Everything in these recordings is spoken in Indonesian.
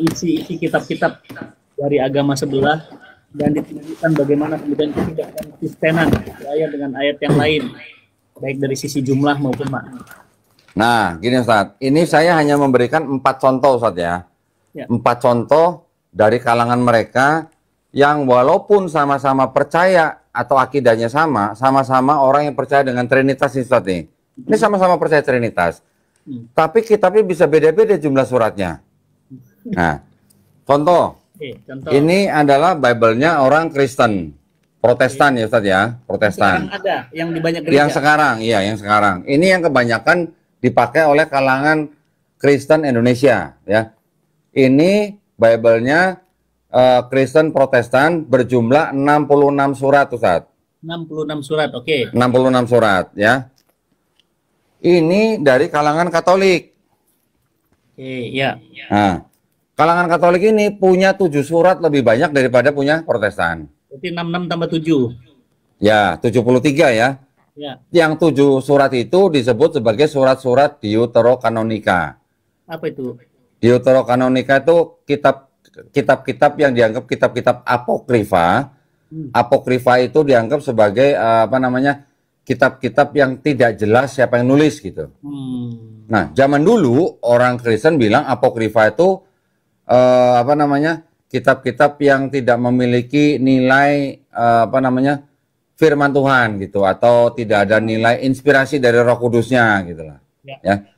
isi kitab-kitab dari agama sebelah dan ditunjukkan bagaimana kemudian ketidakkonsistenan ayat dengan ayat yang lain, baik dari sisi jumlah maupun makna. Nah, gini Ustaz, ini saya hanya memberikan 4 contoh Ustaz ya. 4 contoh dari kalangan mereka yang walaupun sama-sama percaya atau akidahnya sama, sama-sama orang yang percaya dengan Trinitas nih Ustaz nih. Ini sama-sama percaya Trinitas. Tapi kitabnya bisa beda-beda jumlah suratnya. Nah, contoh. Ini adalah Bible-nya orang Kristen, Protestan ya Ustaz ya, Protestan. Sekarang ada yang di banyak gereja. Yang sekarang, iya yang sekarang. Ini yang kebanyakan dipakai oleh kalangan Kristen Indonesia ya. Ini Bible-nya Kristen Protestan berjumlah 66 surat Ustaz. 66 surat, oke. 66 surat ya. Ini dari kalangan Katolik. Ya. Nah, kalangan Katolik ini punya 7 surat lebih banyak daripada punya Protestan. Berarti 66 tambah 7. Ya, 73 ya. Ya. Yang 7 surat itu disebut sebagai surat-surat Deuterokanonika. Apa itu? Deuterokanonika itu kitab-kitab yang dianggap kitab-kitab apokrifa. Apokrifa itu dianggap sebagai kitab-kitab yang tidak jelas siapa yang nulis gitu. Nah, zaman dulu orang Kristen bilang apokrifa itu kitab-kitab yang tidak memiliki nilai firman Tuhan gitu, atau tidak ada nilai inspirasi dari Roh Kudusnya gitu lah. Ya.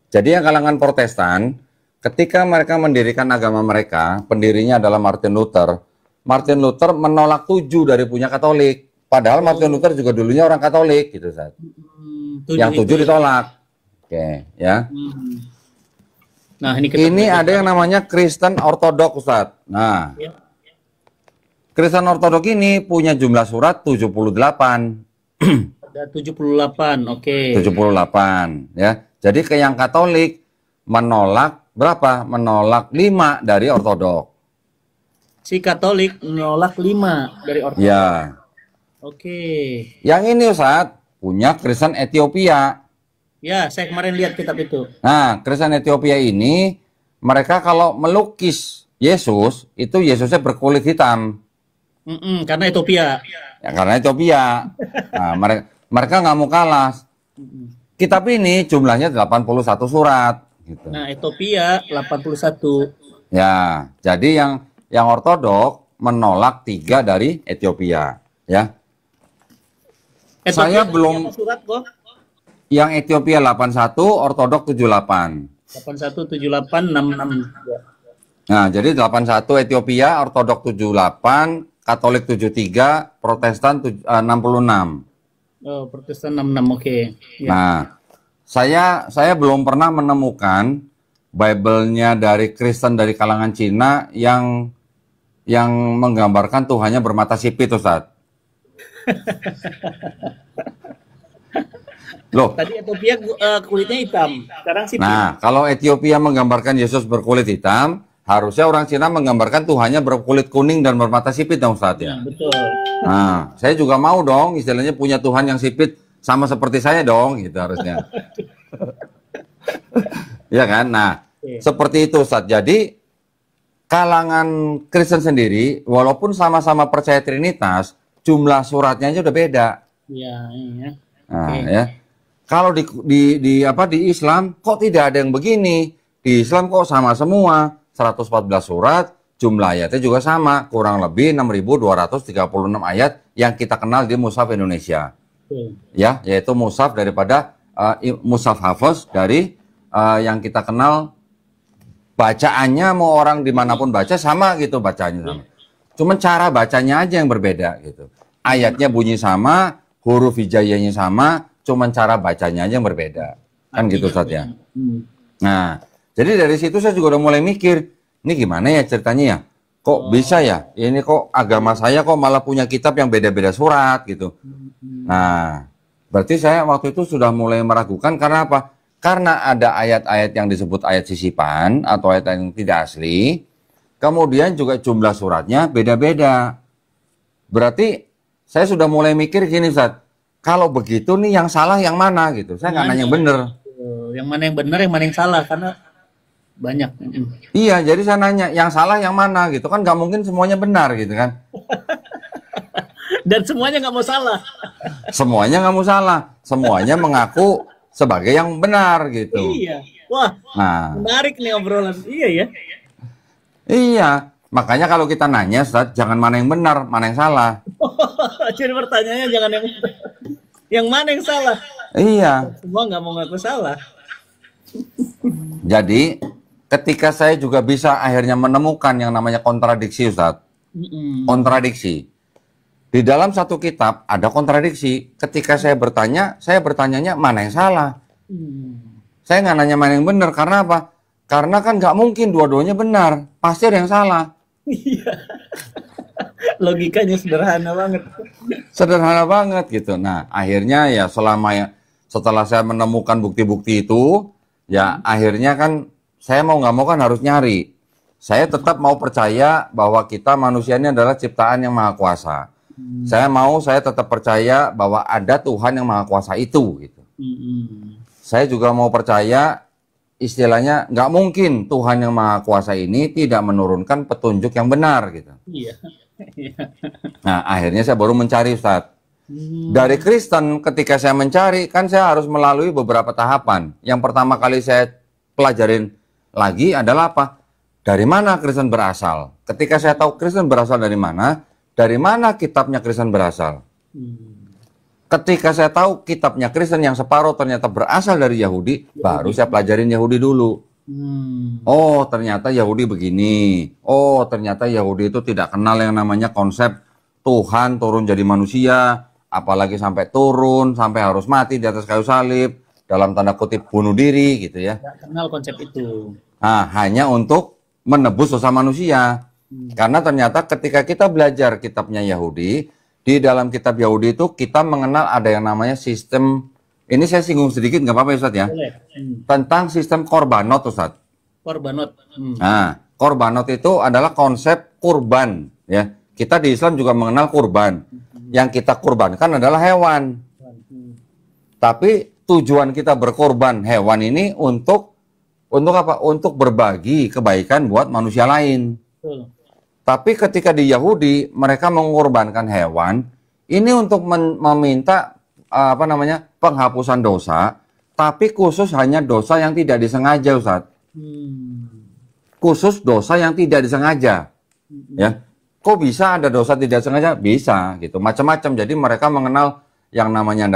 Jadi yang kalangan Protestan ketika mereka mendirikan agama mereka, pendirinya adalah Martin Luther. Martin Luther menolak 7 dari punya Katolik. Padahal Martin Luther juga dulunya orang Katolik gitu, Ustaz. Yang 7 ditolak. Oke, ya. Nah, ini ada yang namanya Kristen Ortodok, Ustaz. Nah, Kristen Ortodok ini punya jumlah surat 78. Ada 78, oke. 78, ya. Jadi ke yang Katolik menolak berapa? Menolak 5 dari Ortodok. Si Katolik menolak 5 dari Ortodok. Ya. Oke. Yang ini Ustaz punya Kristen Ethiopia. Ya, saya kemarin lihat kitab itu. Nah, Kristen Ethiopia ini mereka kalau melukis Yesus itu Yesusnya berkulit hitam. Karena Ethiopia. Ya, karena Ethiopia. Nah, mereka nggak mau kalah. Kitab ini jumlahnya 81 surat. Gitu. Nah, Ethiopia 81. Ya, jadi yang Ortodok menolak 3 dari Ethiopia. Ya. Ethiopia saya belum surat kok. Yang Ethiopia 81, Ortodok 78. 81, 78, 66. Nah, jadi 81 Ethiopia, Ortodok 78, Katolik 73, Protestan 66. Oh, Protestan 66, oke. Ya. Nah, saya belum pernah menemukan Bible-nya dari Kristen dari kalangan Cina yang menggambarkan Tuhannya bermata sipit, Ustaz. Loh. Tadi Ethiopia kulitnya hitam, sekarang sipit. Nah, kalau Ethiopia menggambarkan Yesus berkulit hitam, harusnya orang Cina menggambarkan Tuhannya berkulit kuning dan bermata sipit dong, Ustaz ya. Betul. Nah, saya juga mau dong istilahnya punya Tuhan yang sipit sama seperti saya dong, gitu harusnya. Ya kan? Nah, seperti itu Ustaz. Jadi kalangan Kristen sendiri walaupun sama-sama percaya Trinitas, jumlah suratnya aja udah beda. Iya, iya. Nah, ya. Kalau di Islam kok tidak ada yang begini? Di Islam kok sama semua, 114 surat, jumlah ayatnya juga sama, kurang lebih 6.236 ayat yang kita kenal di Mushaf Indonesia. Ya, yaitu mushaf daripada mushaf Hafiz dari yang kita kenal bacaannya mau orang dimanapun baca sama gitu bacaannya sama. Cuman cara bacanya aja yang berbeda gitu. Ayatnya bunyi sama, huruf hijaiyahnya sama, cuman cara bacanya aja yang berbeda. Kan gitu Ustaz ya. Nah, jadi dari situ saya juga udah mulai mikir, ini gimana ya ceritanya ya? Kok bisa ya? Ini kok agama saya kok malah punya kitab yang beda-beda surat gitu. Nah, berarti saya waktu itu sudah mulai meragukan karena apa? Karena ada ayat-ayat yang disebut ayat sisipan atau ayat yang tidak asli. Kemudian juga jumlah suratnya beda-beda. Berarti saya sudah mulai mikir gini Ustaz, kalau begitu nih yang salah yang mana gitu. Saya nggak nanya yang bener. Yang mana yang benar, yang mana yang salah. Karena banyak. Iya, jadi saya nanya, yang salah yang mana gitu kan, nggak mungkin semuanya benar gitu kan. Dan semuanya nggak mau salah. Semuanya nggak mau salah, semuanya mengaku sebagai yang benar gitu. Iya. Wah, Nah, menarik nih obrolan. Iya ya. iya, makanya kalau kita nanya, Ustaz, jangan mana yang benar, mana yang salah. Jadi pertanyaannya jangan yang mana yang salah. Iya, Semua nggak mau ngaku salah. jadi ketika saya juga bisa akhirnya menemukan yang namanya kontradiksi, Ustaz. Kontradiksi. Di dalam satu kitab ada kontradiksi. Ketika saya bertanyanya mana yang salah. Saya nggak nanya mana yang benar, karena apa? Karena kan nggak mungkin dua-duanya benar. Pasti ada yang salah. Iya. Logikanya sederhana banget. Sederhana banget gitu. Nah, akhirnya ya setelah saya menemukan bukti-bukti itu, ya akhirnya kan saya mau nggak mau kan harus nyari. Saya tetap mau percaya bahwa kita manusia ini adalah ciptaan yang maha kuasa. Saya tetap percaya bahwa ada Tuhan yang maha kuasa itu gitu. Saya juga mau percaya istilahnya nggak mungkin Tuhan yang maha kuasa ini tidak menurunkan petunjuk yang benar gitu. Iya. Nah, akhirnya saya baru mencari, Ustadz. Dari Kristen, ketika saya mencari, kan saya harus melalui beberapa tahapan. Yang pertama kali saya pelajarin lagi adalah apa? Dari mana Kristen berasal? Ketika saya tahu Kristen berasal dari mana kitabnya Kristen berasal? Ketika saya tahu kitabnya Kristen yang separuh ternyata berasal dari Yahudi, baru saya pelajarin Yahudi dulu. Oh, ternyata Yahudi begini. Oh, ternyata Yahudi itu tidak kenal yang namanya konsep Tuhan turun jadi manusia, apalagi sampai turun, sampai harus mati di atas kayu salib, dalam tanda kutip bunuh diri gitu ya. Nggak kenal konsep itu. Nah, hanya untuk menebus dosa manusia. Karena ternyata ketika kita belajar kitabnya Yahudi, di dalam kitab Yahudi itu kita mengenal ada yang namanya sistem. Ini saya singgung sedikit, nggak apa-apa ya, Ustadz ya? Boleh. Tentang sistem korbanot, Ustadz. Korbanot. Nah, korbanot itu adalah konsep kurban, ya. Kita di Islam juga mengenal kurban. Yang kita kurbankan adalah hewan. Tapi tujuan kita berkorban hewan ini untuk apa? Untuk berbagi kebaikan buat manusia lain. Betul. Tapi ketika di Yahudi mereka mengorbankan hewan ini untuk meminta penghapusan dosa, tapi khusus hanya dosa yang tidak disengaja, Ustaz. Khusus dosa yang tidak disengaja. Ya. Kok bisa ada dosa tidak sengaja? Bisa gitu. Macam-macam. Jadi mereka mengenal yang namanya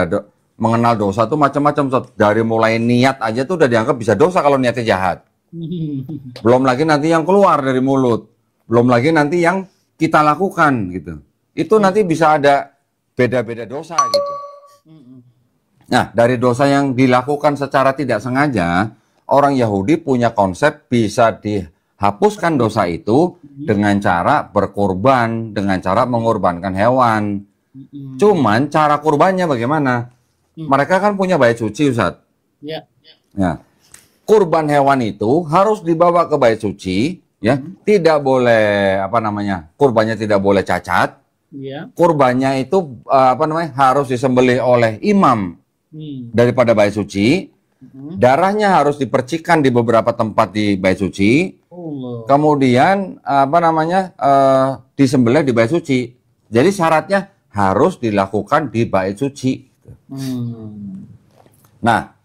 mengenal dosa itu macam-macam, Ustaz. Dari mulai niat aja tuh udah dianggap bisa dosa kalau niatnya jahat. Belum lagi nanti yang keluar dari mulut. Belum lagi nanti yang kita lakukan gitu. Itu nanti bisa ada beda-beda dosa gitu. Nah, dari dosa yang dilakukan secara tidak sengaja, orang Yahudi punya konsep bisa dihapuskan dosa itu dengan cara berkorban, dengan cara mengorbankan hewan. Cuman cara kurbannya bagaimana? Mereka kan punya bait suci, Ustaz. Ya. Nah, kurban hewan itu harus dibawa ke bait suci, ya. Tidak boleh kurbannya tidak boleh cacat. Ya. Kurbannya itu harus disembelih oleh imam daripada bait suci. Darahnya harus dipercikan di beberapa tempat di bait suci. Kemudian disembelih di bait suci. Jadi syaratnya harus dilakukan di bait suci. Nah,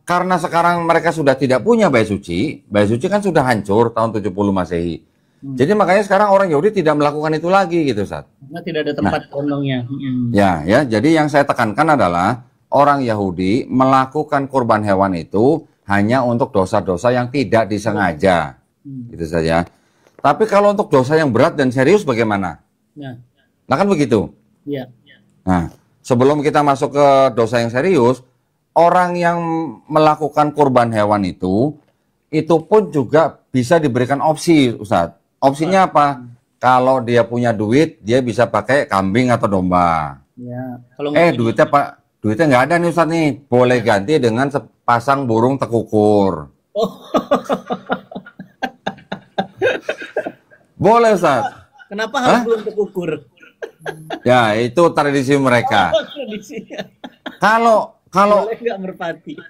karena sekarang mereka sudah tidak punya bait suci kan sudah hancur tahun 70 Masehi. Jadi makanya sekarang orang Yahudi tidak melakukan itu lagi gitu, Ustaz. Karena tidak ada tempat kondongnya. Ya, jadi yang saya tekankan adalah orang Yahudi melakukan kurban hewan itu hanya untuk dosa-dosa yang tidak disengaja. Gitu saja. Tapi kalau untuk dosa yang berat dan serius bagaimana? Ya. Nah kan begitu. Ya. Nah, sebelum kita masuk ke dosa yang serius, orang yang melakukan kurban hewan itu pun juga bisa diberikan opsi, Ustaz. Opsinya apa? Kalau dia punya duit, dia bisa pakai kambing atau domba. Ya. Kalau Duitnya nggak ada nih, Ustaz nih. Boleh ganti dengan sepasang burung tekukur. Boleh, Ustaz. Kenapa harus burung tekukur? Ya, itu tradisi mereka. Tradisinya. Kalau Boleh nggak merpati?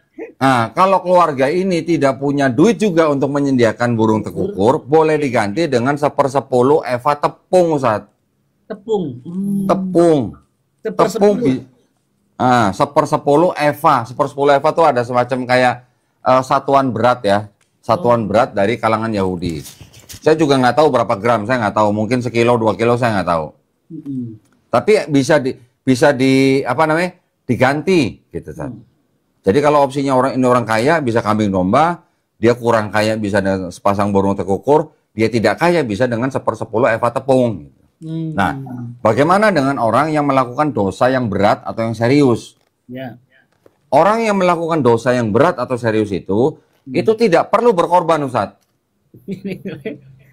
Nah, kalau keluarga ini tidak punya duit juga untuk menyediakan burung tekukur, boleh diganti dengan 1/10 eva tepung, Ustaz. Tepung. Tepung. Tepung. 1/10. 1/10 eva. 1/10 eva itu ada semacam kayak satuan berat ya. Satuan berat dari kalangan Yahudi. Saya juga nggak tahu berapa gram, saya nggak tahu. Mungkin sekilo, 2 kilo, saya nggak tahu. Tapi bisa di apa namanya, diganti gitu, Ustaz. Jadi kalau opsinya ini orang kaya bisa kambing domba, dia kurang kaya bisa dengan sepasang burung tekukur, dia tidak kaya bisa dengan 1/10 eva tepung. Nah, bagaimana dengan orang yang melakukan dosa yang berat atau yang serius? Ya. Orang yang melakukan dosa yang berat atau serius itu tidak perlu berkorban, Ustaz.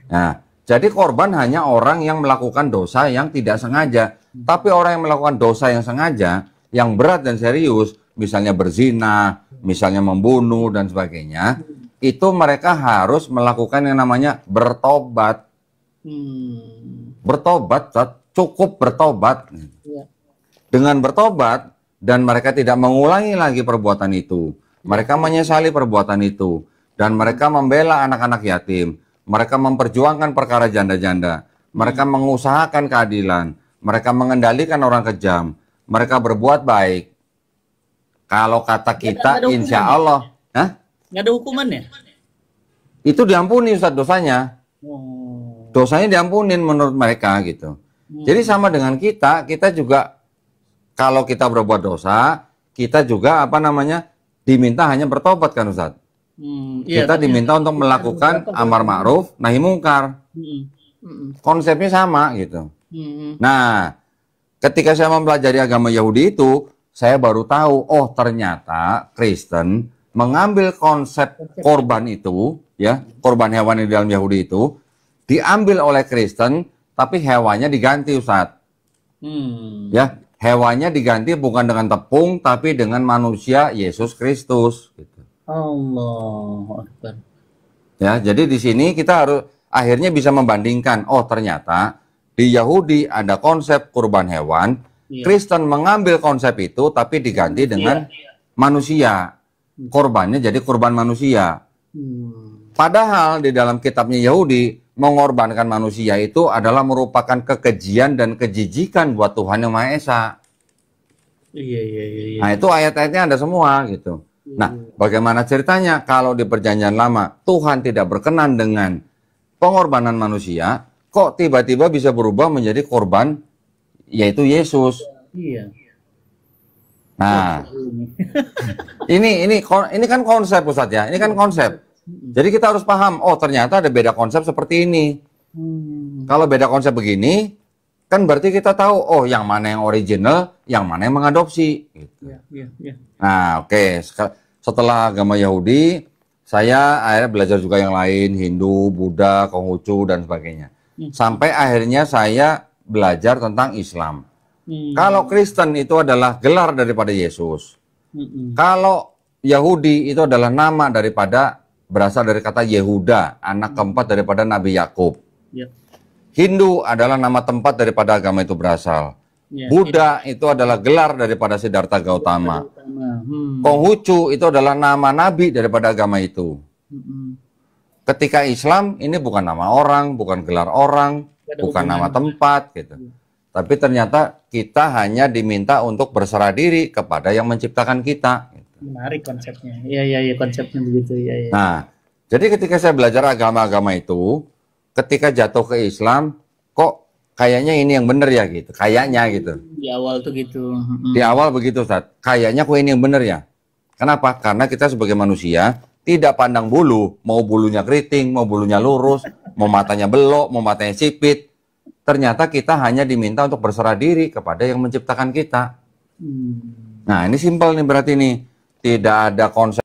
Nah, jadi korban hanya orang yang melakukan dosa yang tidak sengaja. Tapi orang yang melakukan dosa yang sengaja, yang berat dan serius, misalnya berzina, misalnya membunuh dan sebagainya, itu mereka harus melakukan yang namanya bertobat. Bertobat, cukup bertobat. Dengan bertobat dan mereka tidak mengulangi lagi perbuatan itu, mereka menyesali perbuatan itu, dan mereka membela anak-anak yatim, mereka memperjuangkan perkara janda-janda, mereka mengusahakan keadilan, mereka mengendalikan orang kejam, mereka berbuat baik. Kalau kata kita, insya Allah, nggak ada hukumannya? Itu diampuni, Ustaz, dosanya. Dosanya diampunin menurut mereka gitu. Jadi sama dengan kita juga kalau kita berbuat dosa, kita juga apa namanya diminta hanya bertobat kan, Ustaz. Kita diminta untuk melakukan amar ma'ruf, nahi mungkar. Konsepnya sama gitu. Nah, ketika saya mempelajari agama Yahudi itu, saya baru tahu, oh ternyata Kristen mengambil konsep korban itu, ya, korban hewan di dalam Yahudi itu, diambil oleh Kristen, tapi hewannya diganti, Ustaz. Ya, hewannya diganti bukan dengan tepung, tapi dengan manusia Yesus Kristus. Gitu. Allah Akbar. Ya, jadi di sini kita harus akhirnya bisa membandingkan, oh ternyata di Yahudi ada konsep kurban hewan, Kristen mengambil konsep itu tapi diganti dengan manusia. Korbannya jadi kurban manusia. Padahal di dalam kitabnya Yahudi mengorbankan manusia itu adalah merupakan kekejian dan kejijikan buat Tuhan Yang Maha Esa. Iya. Nah, itu ayat-ayatnya ada semua gitu. Nah, bagaimana ceritanya kalau di Perjanjian Lama Tuhan tidak berkenan dengan pengorbanan manusia, kok tiba-tiba bisa berubah menjadi korban yaitu Yesus. Iya. Nah, ini kan konsep, Ustaz ya. Ini kan konsep. Jadi kita harus paham, oh ternyata ada beda konsep seperti ini. Kalau beda konsep begini, kan berarti kita tahu, oh yang mana yang original, yang mana yang mengadopsi. Gitu. Iya. Nah, oke. Setelah agama Yahudi, saya akhirnya belajar juga yang lain, Hindu, Buddha, Konghucu, dan sebagainya. Sampai akhirnya saya belajar tentang Islam. Kalau Kristen itu adalah gelar daripada Yesus. Kalau Yahudi itu adalah nama daripada, berasal dari kata Yehuda, anak keempat daripada Nabi Yakub. Hindu adalah nama tempat daripada agama itu berasal. Buddha itu adalah gelar daripada Siddhartha Gautama. Konghucu itu adalah nama nabi daripada agama itu. Ketika Islam ini bukan nama orang, bukan gelar orang, bukan nama tempat gitu. Tapi ternyata kita hanya diminta untuk berserah diri kepada yang menciptakan kita. Menarik konsepnya. Iya, konsepnya begitu. Iya. Nah, jadi ketika saya belajar agama-agama itu, ketika jatuh ke Islam, kok kayaknya ini yang benar ya gitu. Kayaknya gitu. Di awal tuh gitu. Di awal begitu, Ustaz. Kayaknya kok ini yang benar ya. Kenapa? Karena kita sebagai manusia tidak pandang bulu, mau bulunya keriting, mau bulunya lurus, mau matanya belok, mau matanya sipit. Ternyata kita hanya diminta untuk berserah diri kepada yang menciptakan kita. Nah, ini simpel nih berarti nih. Tidak ada konsep